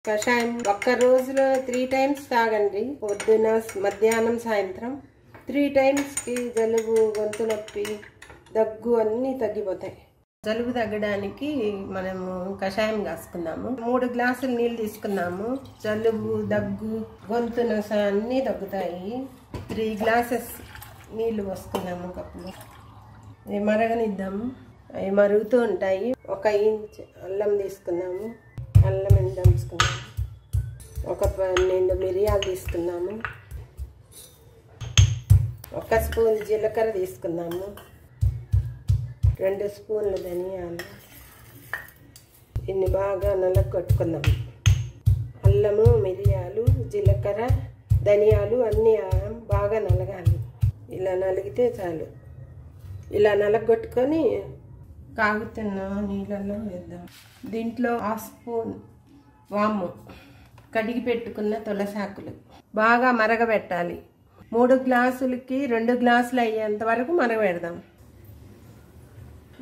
కషాయం ఒక్క రోజులో 3 టైమ్స్ తాగండి. పొద్దున, మధ్యాహ్నం, సాయంత్రం 3 టైమ్స్కి జలుబు, గొంతు నొప్పి, దగ్గు అన్నీ తగ్గిపోతాయి. జలుబు తగ్గడానికి మనము కషాయం కాసుకున్నాము. 3 గ్లాసులు నీళ్ళు తీసుకున్నాము. జలుబు, దగ్గు, గొంతు నొస అన్నీ తగ్గుతాయి. 3 గ్లాసెస్ నీళ్లు పోసుకున్నాము కప్పులో. ఇవి మరగనిద్దాము. అవి మరుగుతూ ఉంటాయి. 1 ఇంచ్ అల్లం తీసుకున్నాము. అల్లం దంచుకున్నాము. 12 మిరియాలు తీసుకున్నాము. 1 స్పూన్ జీలకర్ర తీసుకున్నాము. 2 స్పూన్లు ధనియాలు. ఇన్ని బాగా నలగొట్టుకున్నాము. అల్లము, మిరియాలు, జీలకర్ర, ధనియాలు అన్నీ బాగా నలగాలి. ఇలా నలిగితే చాలు. ఇలా నలగొట్టుకొని కాగుతున్న నీళ్ళల్లో వేద్దాం. దీంట్లో 1 స్పూన్ వాము, కడిగి పెట్టుకున్న తులసాకులు బాగా మరగబెట్టాలి. 3 గ్లాసులకి 2 గ్లాసులు అయ్యేంత వరకు మరగబెడదాం.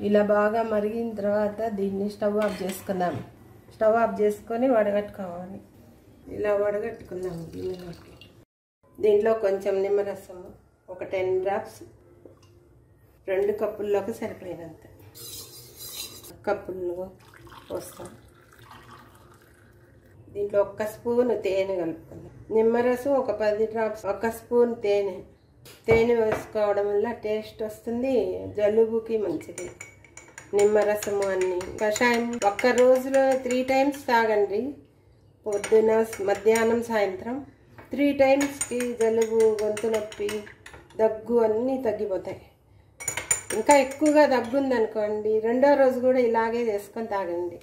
ఇలా బాగా మరిగిన తర్వాత దీన్ని స్టవ్ ఆఫ్ చేసుకుందాం. స్టవ్ ఆఫ్ చేసుకొని వడగట్టుకోవాలి. ఇలా వడగట్టుకుందాం గిన్నెలోకి. దీంట్లో కొంచెం నిమ్మరసము, ఒక 10 డ్రాప్స్, 2 కప్పుల్లోకి సరిపోయినంత కప్పుల్లో పోస్తాం. దీంట్లో 1 స్పూన్ తేనె కలుపుకుందాం. నిమ్మరసం ఒక 10 డ్రాప్స్, 1 స్పూన్ తేనె వేసుకోవడం వల్ల టేస్ట్ వస్తుంది. జలుబుకి మంచిది నిమ్మరసము అన్ని. కషాయం ఒక్క రోజులో 3 టైమ్స్ తాగండి. పొద్దున, మధ్యాహ్నం, సాయంత్రం 3 టైమ్స్కి జలుబు, గొంతు నొప్పి, దగ్గు అన్నీ తగ్గిపోతాయి. ఇంకా ఎక్కువగా దగ్గుందనుకోండి, 2వ రోజు కూడా ఇలాగే చేసుకొని తాగండి.